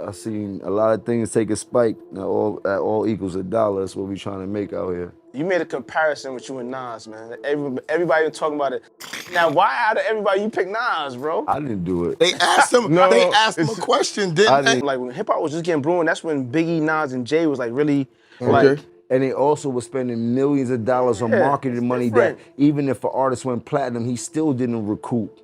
I seen a lot of things take a spike. Now all equals a dollar. That's what we trying to make out here. You made a comparison with you and Nas, man. Everybody was talking about it. Now, why out of everybody you picked Nas, bro? I didn't do it. They asked him. No, they asked him a question, didn't they? Like when hip hop was just getting brewing, that's when Biggie, Nas, and Jay was like really like. And they also were spending millions of dollars on marketing money that even if an artist went platinum, he still didn't recoup.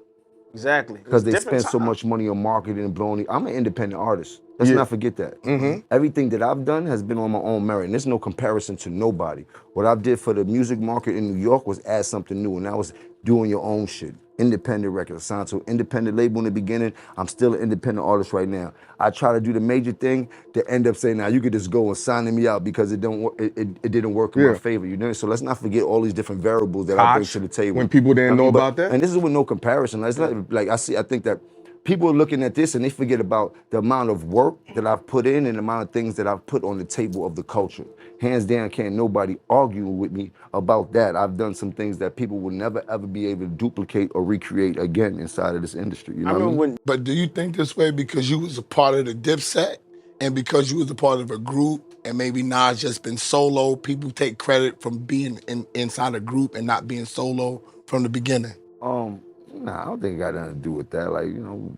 Exactly. Because they spent so much money on marketing and blowing. I'm an independent artist. Let's not forget that. Everything that I've done has been on my own merit, and there's no comparison to nobody. What I did for the music market in New York was add something new, and that was doing your own shit. Independent record, signed to an independent label in the beginning. I'm still an independent artist right now. I try to do the major thing to end up saying, now you could just go and sign me out because it didn't work in my favor, you know? So let's not forget all these different variables that I bring to the table. When people didn't know about that? And this is with no comparison. It's not, like I think that people are looking at this and they forget about the amount of work that I've put in and the amount of things that I've put on the table of the culture. Hands down, can't nobody argue with me about that. I've done some things that people will never ever be able to duplicate or recreate again inside of this industry. You know what I mean? But do you think this way because you was a part of the Dipset and because you was a part of a group and maybe Nas just been solo, people take credit from being inside a group and not being solo from the beginning? Nah, I don't think it got nothing to do with that. Like, you know,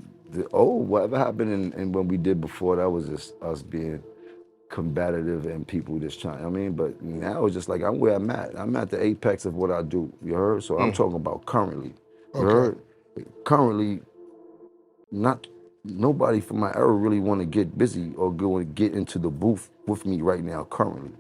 whatever happened and when we did before, that was just us being combative and people just trying, I mean, but now it's just like, I'm where I'm at. I'm at the apex of what I do, you heard? So I'm talking about currently, you heard? Currently, nobody from my era really want to get busy or go and get into the booth with me right now, currently.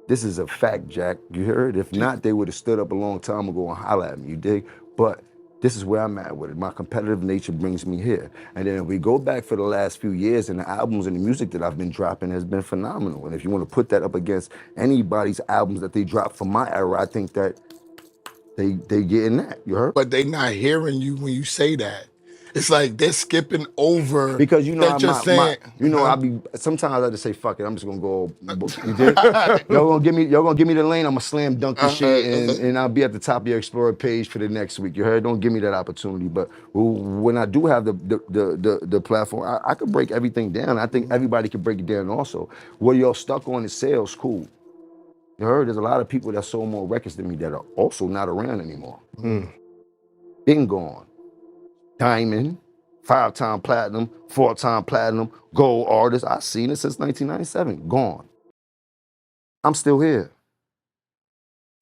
This is a fact, Jack, you heard? If not, they would have stood up a long time ago and holler at me, you dig? But this is where I'm at with it. My competitive nature brings me here. And then if we go back for the last few years and the albums and the music that I've been dropping has been phenomenal. And if you want to put that up against anybody's albums that they drop from my era, I think that they getting that, you heard? But they not hearing you when you say that. It's like they're skipping over. Because you know, that sometimes I just say, fuck it, I'm just gonna go, you did? Y'all gonna give me the lane, I'm gonna slam dunk the shit and I'll be at the top of your Explorer page for the next week, you heard? Don't give me that opportunity. But when I do have the platform, I could break everything down. I think everybody can break it down also. What y'all stuck on is sales, cool. You heard? There's a lot of people that sold more records than me that are also not around anymore. Been gone. Diamond, 5-time platinum, 4-time platinum, gold artist. I've seen it since 1997, gone. I'm still here.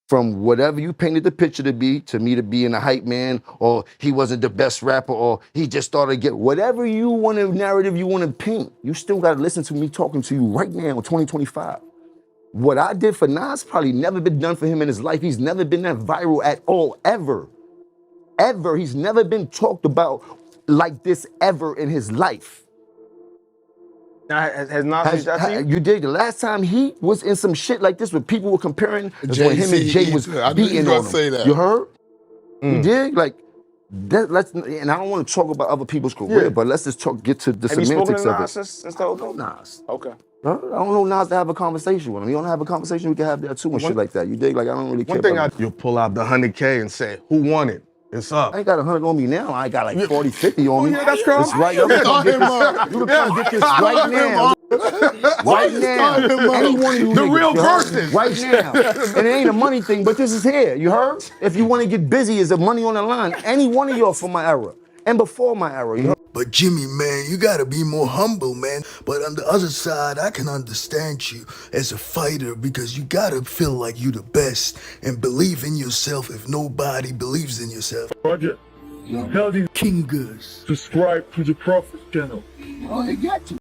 From whatever you painted the picture to be, to me to being a hype man, or he wasn't the best rapper, or he just started to get, whatever you want to narrative you want to paint, you still got to listen to me talking to you right now in 2025. What I did for Nas probably never been done for him in his life. He's never been that viral at all, ever. Ever. He's never been talked about like this ever in his life. Now, has Nas reached out to you? You did. The last time he was in some shit like this where people were comparing when him and Jay was beating on him. You heard? You did? Like, and I don't want to talk about other people's career, but let's just get to the semantics of it. Have you spoken to Nas since the whole thing? Nas. Okay. I don't know Nas to have a conversation with him. You don't have a conversation, we can have that too and shit like that. You dig? Like, I don't really care. One thing you'll pull out the 100K and say, who won it? It's up. I ain't got 100 on me now. I got like 40, 50 on me. Yeah, that's cool. It's right. You can come get this right now. Right now. Any one of you the niggas, real person. Right now. And it ain't a money thing, but this is here. You heard? If you want to get busy, is the money on the line. Any one of y'all from my era and before my era. You heard? But Jimmy, man, you gotta be more humble, man. But on the other side, I can understand you as a fighter because you gotta feel like you the best and believe in yourself if nobody believes in yourself. Roger, tell these King Gus. subscribe to the Prophet channel. Oh, they got you.